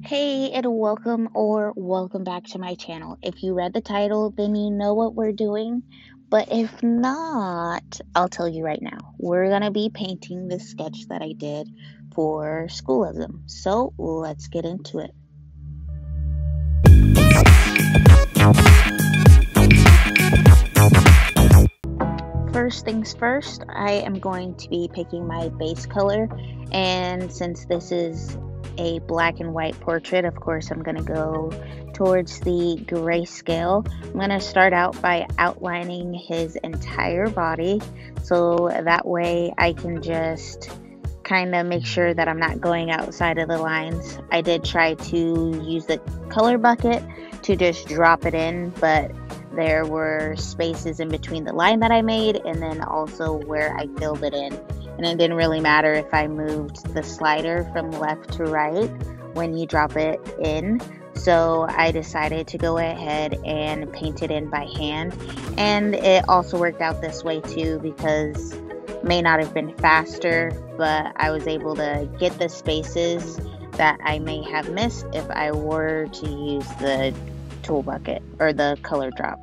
Hey, and welcome back to my channel. If you read the title, then you know what we're doing. But if not, I'll tell you right now. We're gonna be painting this sketch that I did for schoolism. So let's get into it. First things first, I am going to be picking my base color, and since this is a black and white portrait, of course I'm going to go towards the grayscale. I'm going to start out by outlining his entire body, so that way I can just kind of make sure that I'm not going outside of the lines. I did try to use the color bucket to just drop it in, but there were spaces in between the line that I made and then also where I filled it in. And it didn't really matter if I moved the slider from left to right when you drop it in. So I decided to go ahead and paint it in by hand. And it also worked out this way too, because it may not have been faster, but I was able to get the spaces that I may have missed if I were to use the tool bucket or the color drop.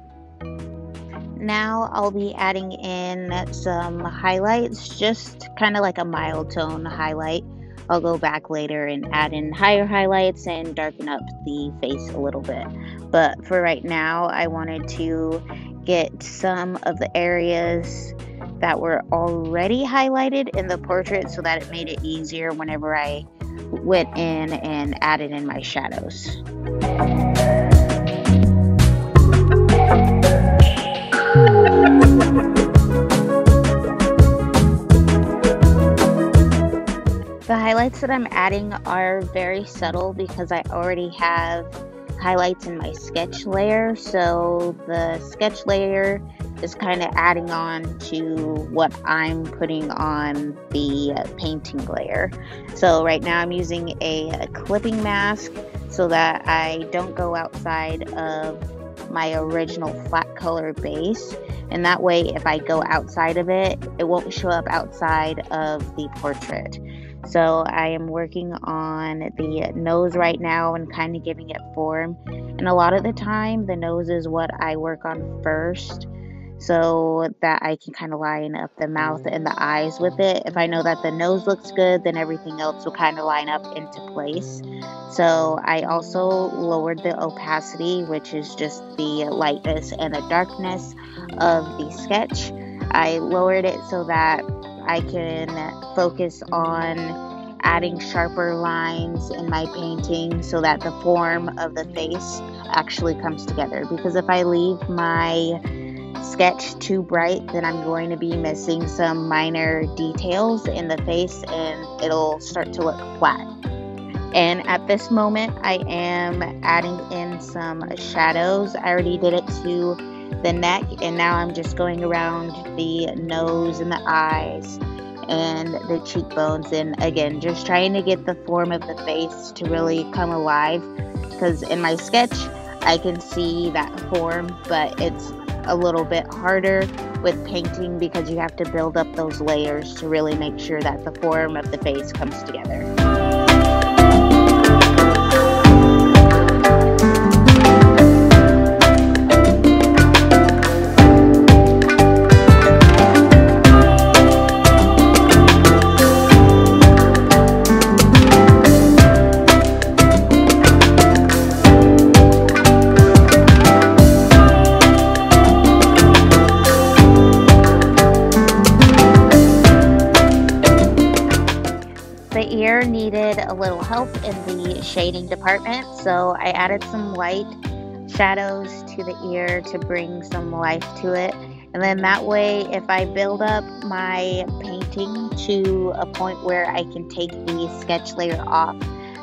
Now I'll be adding in some highlights, just kind of like a mild tone highlight. I'll go back later and add in higher highlights and darken up the face a little bit. But for right now, I wanted to get some of the areas that were already highlighted in the portrait so that it made it easier whenever I went in and added in my shadows. The highlights that I'm adding are very subtle because I already have highlights in my sketch layer, so the sketch layer is kind of adding on to what I'm putting on the painting layer. So right now I'm using a clipping mask so that I don't go outside of my original flat color base, and that way if I go outside of it, it won't show up outside of the portrait. So I am working on the nose right now and kind of giving it form, and a lot of the time the nose is what I work on first so that I can kind of line up the mouth and the eyes with it. If I know that the nose looks good, then everything else will kind of line up into place. So I also lowered the opacity, which is just the lightness and the darkness of the sketch. I lowered it so that I can focus on adding sharper lines in my painting so that the form of the face actually comes together. Because if I leave my sketch too bright, then I'm going to be missing some minor details in the face and it'll start to look flat. And at this moment I am adding in some shadows. I already did it to the neck, and now I'm just going around the nose and the eyes and the cheekbones, and again just trying to get the form of the face to really come alive, because in my sketch I can see that form, but it's a little bit harder with painting because you have to build up those layers to really make sure that the form of the face comes together. The ear needed a little help in the shading department, so I added some light shadows to the ear to bring some life to it. And then that way, if I build up my painting to a point where I can take the sketch layer off,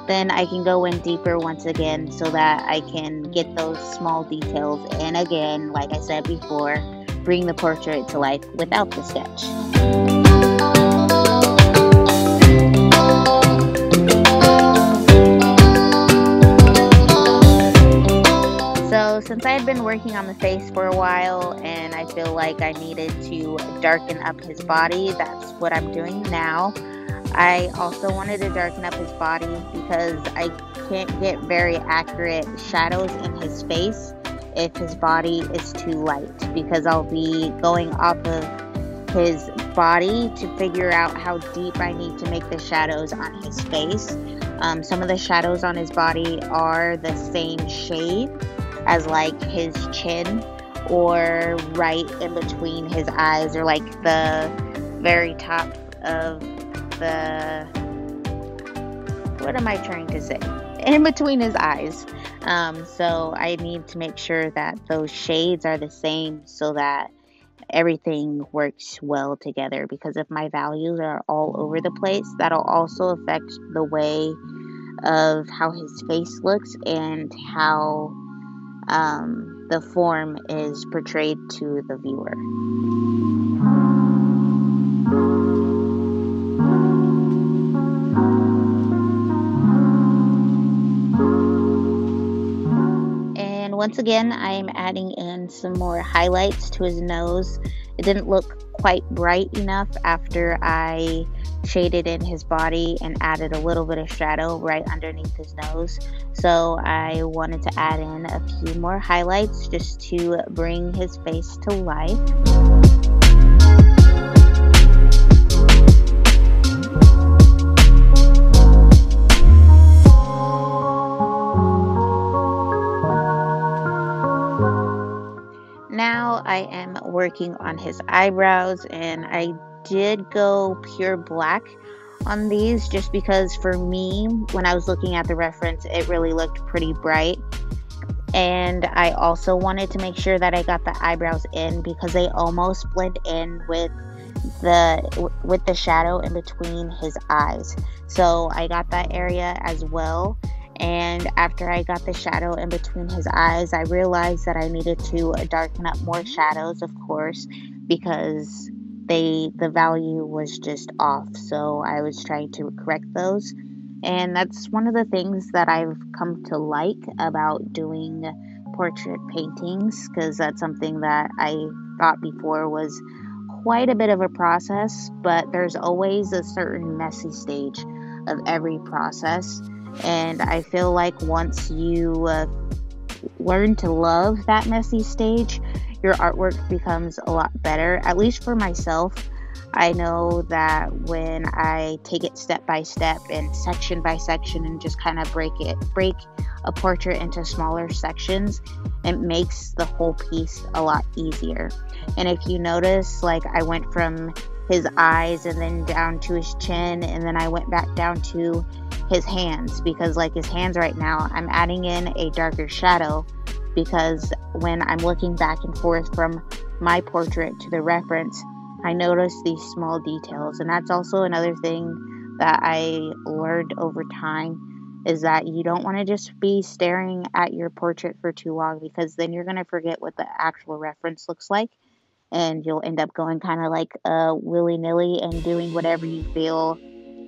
then I can go in deeper once again so that I can get those small details. And again, like I said before, bring the portrait to life without the sketch. So since I had been working on the face for a while and I feel like I needed to darken up his body, that's what I'm doing now. I also wanted to darken up his body because I can't get very accurate shadows in his face if his body is too light, because I'll be going off of his body to figure out how deep I need to make the shadows on his face. Some of the shadows on his body are the same shade as like his chin, or right in between his eyes, or like the very top of the, what am I trying to say? In between his eyes. So I need to make sure that those shades are the same so that everything works well together, because if my values are all over the place, that'll also affect the way of how his face looks and how the form is portrayed to the viewer. And once again, I'm adding in some more highlights to his nose. It didn't look quite bright enough after I shaded in his body and added a little bit of shadow right underneath his nose. So I wanted to add in a few more highlights just to bring his face to life. Now I am working on his eyebrows, and I did go pure black on these just because for me, when I was looking at the reference, it really looked pretty bright. And I also wanted to make sure that I got the eyebrows in because they almost blend in with the shadow in between his eyes. So I got that area as well. And after I got the shadow in between his eyes, I realized that I needed to darken up more shadows, of course, because the value was just off. So I was trying to correct those. And that's one of the things that I've come to like about doing portrait paintings, because that's something that I thought before was quite a bit of a process, but there's always a certain messy stage of every process. And I feel like once you learn to love that messy stage, your artwork becomes a lot better. At least for myself, I know that when I take it step by step and section by section and just kind of break a portrait into smaller sections, it makes the whole piece a lot easier. And if you notice, like I went from his eyes and then down to his chin, and then I went back down to his hands, because like his hands right now, I'm adding in a darker shadow because when I'm looking back and forth from my portrait to the reference, I notice these small details. And that's also another thing that I learned over time, is that you don't want to just be staring at your portrait for too long, because then you're going to forget what the actual reference looks like, and you'll end up going kind of like willy-nilly and doing whatever you feel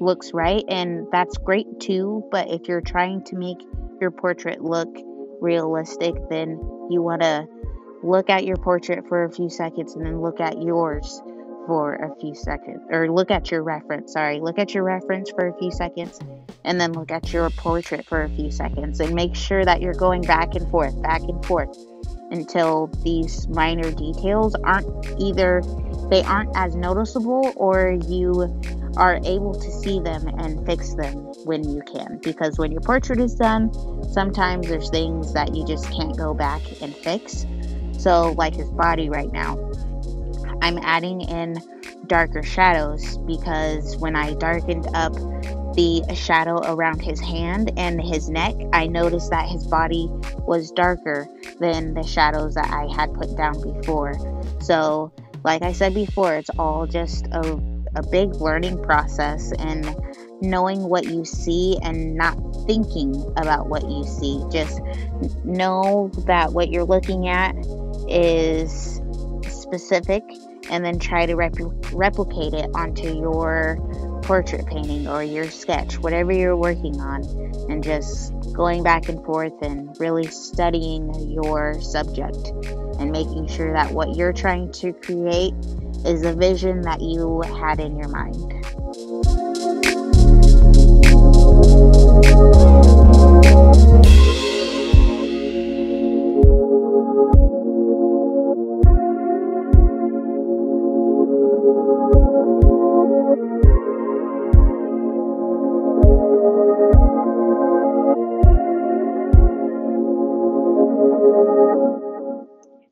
looks right. And that's great too, but if you're trying to make your portrait look realistic, then you want to look at your portrait for a few seconds and then look at yours for a few seconds, or look at your reference for a few seconds, and then look at your portrait for a few seconds, and make sure that you're going back and forth until these minor details aren't as noticeable, or you are able to see them and fix them when you can. Because when your portrait is done, sometimes there's things that you just can't go back and fix. So like his body right now, I'm adding in darker shadows because when I darkened up the shadow around his hand and his neck, I noticed that his body was darker than the shadows that I had put down before. So like I said before, it's all just a big learning process, and knowing what you see and not thinking about what you see. Just know that what you're looking at is specific, and then try to replicate it onto your portrait painting or your sketch, whatever you're working on, and just going back and forth and really studying your subject and making sure that what you're trying to create is a vision that you had in your mind.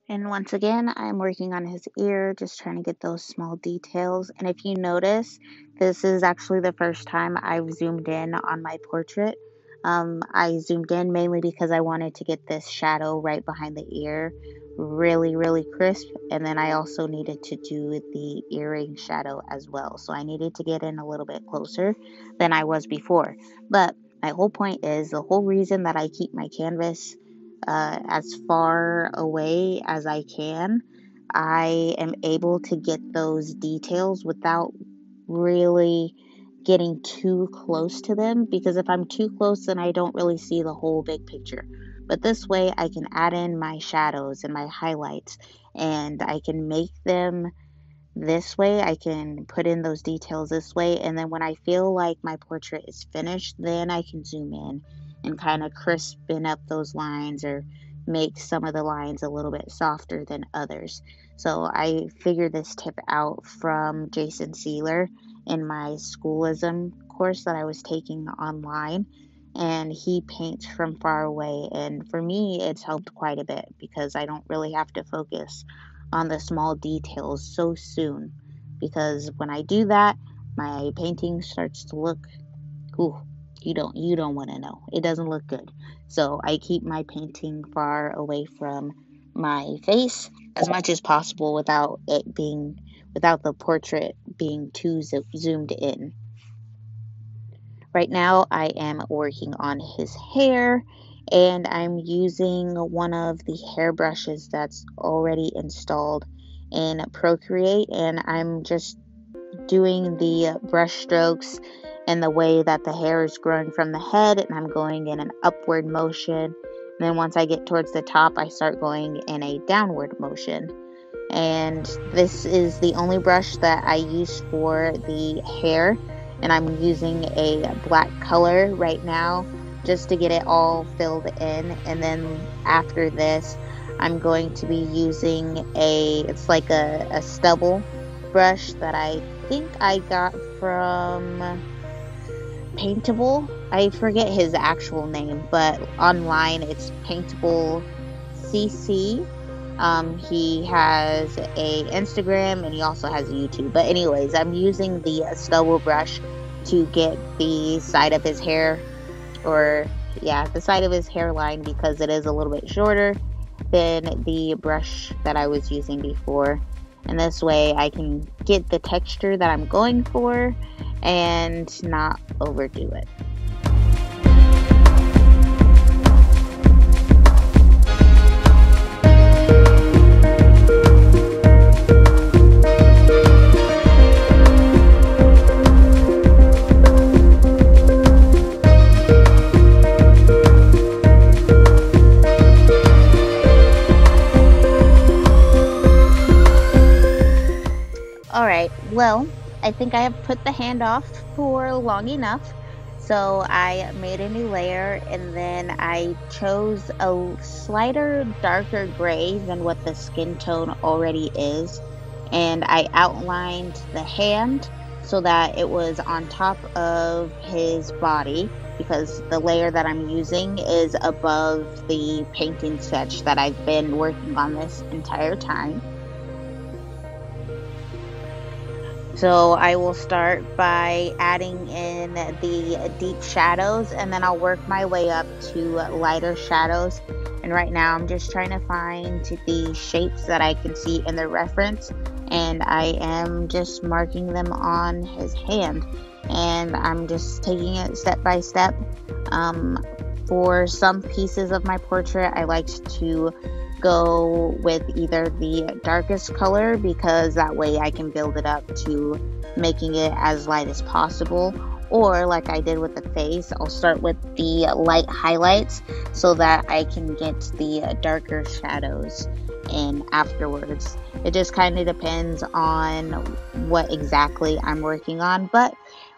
And once again, I'm working on his ear, just trying to get those small details. And if you notice, this is actually the first time I've zoomed in on my portrait. I zoomed in mainly because I wanted to get this shadow right behind the ear really, really crisp. And then I also needed to do the earring shadow as well. So I needed to get in a little bit closer than I was before. But my whole point is the whole reason that I keep my canvas as far away as I can, I am able to get those details without really getting too close to them, because if I'm too close, then I don't really see the whole big picture. But this way, I can add in my shadows and my highlights, and I can make them this way. I can put in those details this way, and then when I feel like my portrait is finished, then I can zoom in and kind of crispen up those lines or make some of the lines a little bit softer than others. So I figured this tip out from Jason Sealer in my schoolism course that I was taking online, and he paints from far away, and for me it's helped quite a bit because I don't really have to focus on the small details so soon, because when I do that, my painting starts to look, ooh, you don't want to know. It doesn't look good. So I keep my painting far away from my face as much as possible without the portrait being too zoomed in. Right now I am working on his hair, and I'm using one of the hair brushes that's already installed in Procreate, and I'm just doing the brush strokes and the way that the hair is growing from the head, and I'm going in an upward motion. And then once I get towards the top, I start going in a downward motion. And this is the only brush that I use for the hair, and I'm using a black color right now just to get it all filled in. And then after this, I'm going to be using it's like a stubble brush that I think I got from Paintable. I forget his actual name, but online it's Paintable CC. He has a Instagram, and he also has a YouTube. But anyways, I'm using the stubble brush to get the side of his hair, the side of his hairline, because it is a little bit shorter than the brush that I was using before. And this way I can get the texture that I'm going for and not overdo it. Alright, well, I think I have put the hand off for long enough. So I made a new layer, and then I chose a slighter darker gray than what the skin tone already is. And I outlined the hand so that it was on top of his body, because the layer that I'm using is above the painting sketch that I've been working on this entire time. So I will start by adding in the deep shadows, and then I'll work my way up to lighter shadows. And right now I'm just trying to find the shapes that I can see in the reference, and I am just marking them on his hand, and I'm just taking it step by step. For some pieces of my portrait, I like to go with either the darkest color, because that way I can build it up to making it as light as possible, or like I did with the face, I'll start with the light highlights so that I can get the darker shadows in afterwards. It just kind of depends on what exactly I'm working on, but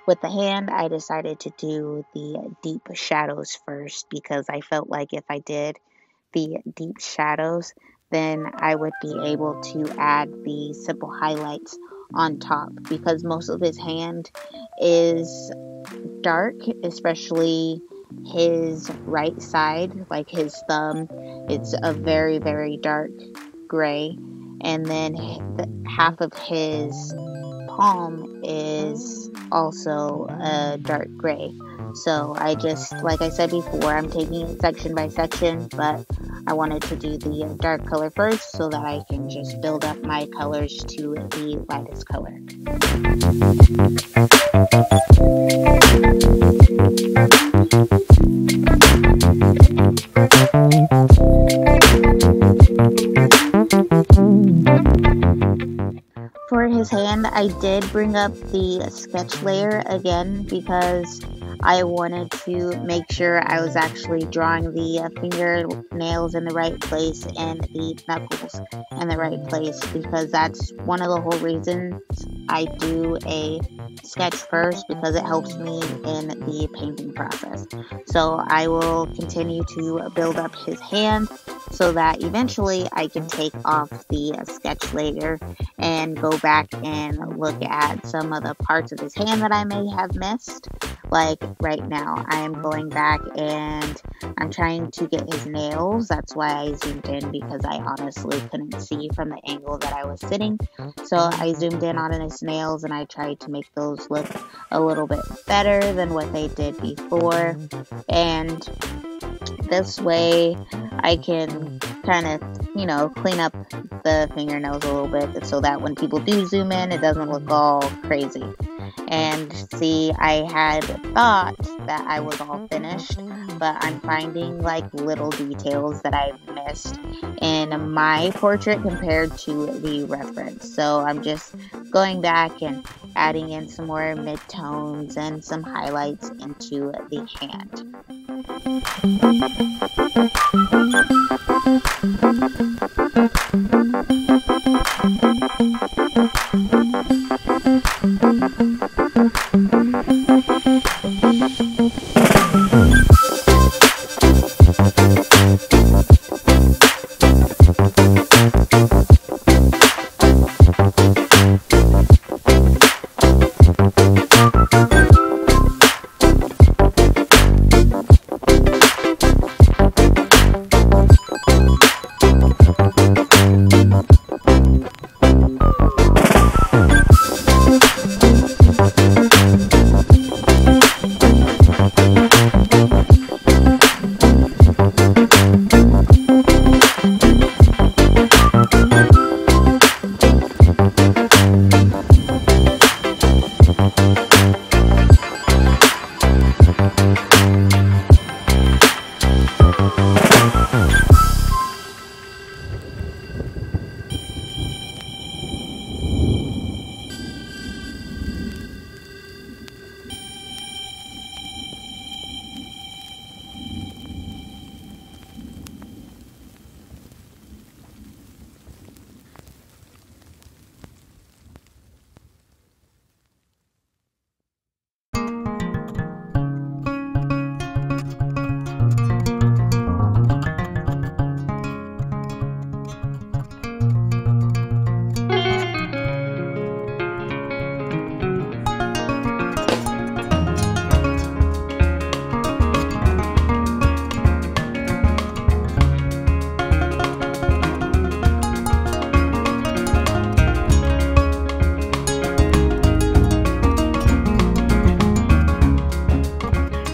with the hand, I decided to do the deep shadows first because I felt like if I did the deep shadows, then I would be able to add the simple highlights on top, because most of his hand is dark, especially his right side, like his thumb. It's a very, very dark gray, and then half of his palm is also a dark gray. So I just, like I said before, I'm taking it section by section, but I wanted to do the dark color first so that I can just build up my colors to the lightest color. For his hand, I did bring up the sketch layer again because I wanted to make sure I was actually drawing the fingernails in the right place and the knuckles in the right place, because that's one of the whole reasons I do a sketch first, because it helps me in the painting process. So I will continue to build up his hand so that eventually I can take off the sketch layer and go back and look at some of the parts of his hand that I may have missed. Like right now, I am going back and I'm trying to get his nails. That's why I zoomed in, because I honestly couldn't see from the angle that I was sitting. So I zoomed in on his nails and I tried to make those look a little bit better than what they did before. And this way I can kind of, clean up the fingernails a little bit so that when people do zoom in, it doesn't look all crazy. And see, I had thought that I was all finished, but I'm finding like little details that I've missed in my portrait compared to the reference. So I'm just going back and adding in some more mid-tones and some highlights into the hand.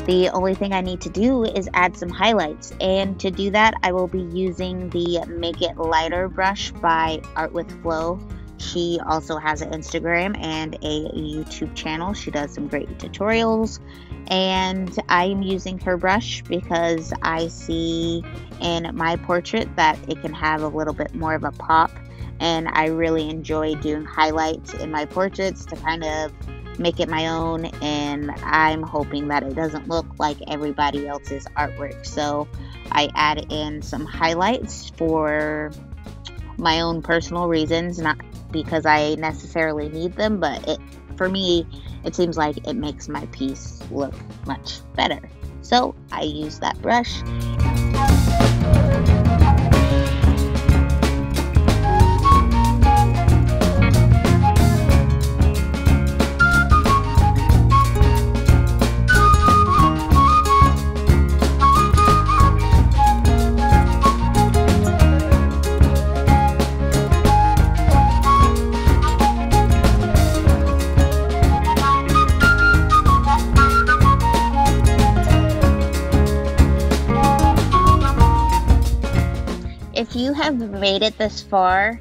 The only thing I need to do is add some highlights, and to do that I will be using the Make It Lighter brush by Art with Flow. She also has an Instagram and a YouTube channel. She does some great tutorials, and I'm using her brush because I see in my portrait that it can have a little bit more of a pop, and I really enjoy doing highlights in my portraits to kind of make it my own, and I'm hoping that it doesn't look like everybody else's artwork. So I add in some highlights for my own personal reasons, not because I necessarily need them, but for me it seems like it makes my piece look much better. So I use that brush. If you have made it this far,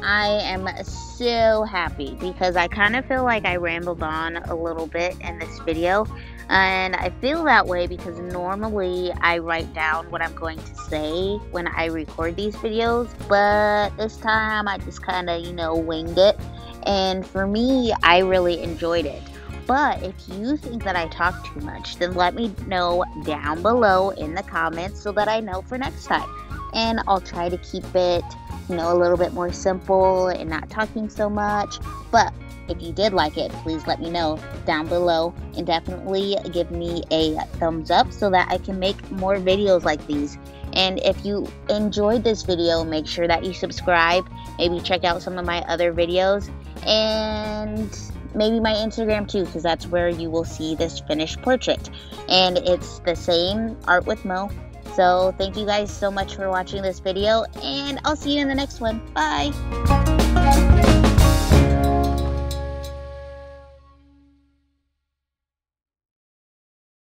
I am so happy because I kind of feel like I rambled on a little bit in this video, and I feel that way because normally I write down what I'm going to say when I record these videos, but this time I just kind of, winged it, and for me, I really enjoyed it. But if you think that I talk too much, then let me know down below in the comments so that I know for next time. And I'll try to keep it, a little bit more simple and not talking so much. But if you did like it, please let me know down below and definitely give me a thumbs up so that I can make more videos like these. And if you enjoyed this video, make sure that you subscribe, maybe check out some of my other videos, and maybe my Instagram too, because that's where you will see this finished portrait. And it's the same, Art with Mo. So thank you guys so much for watching this video, and I'll see you in the next one. Bye!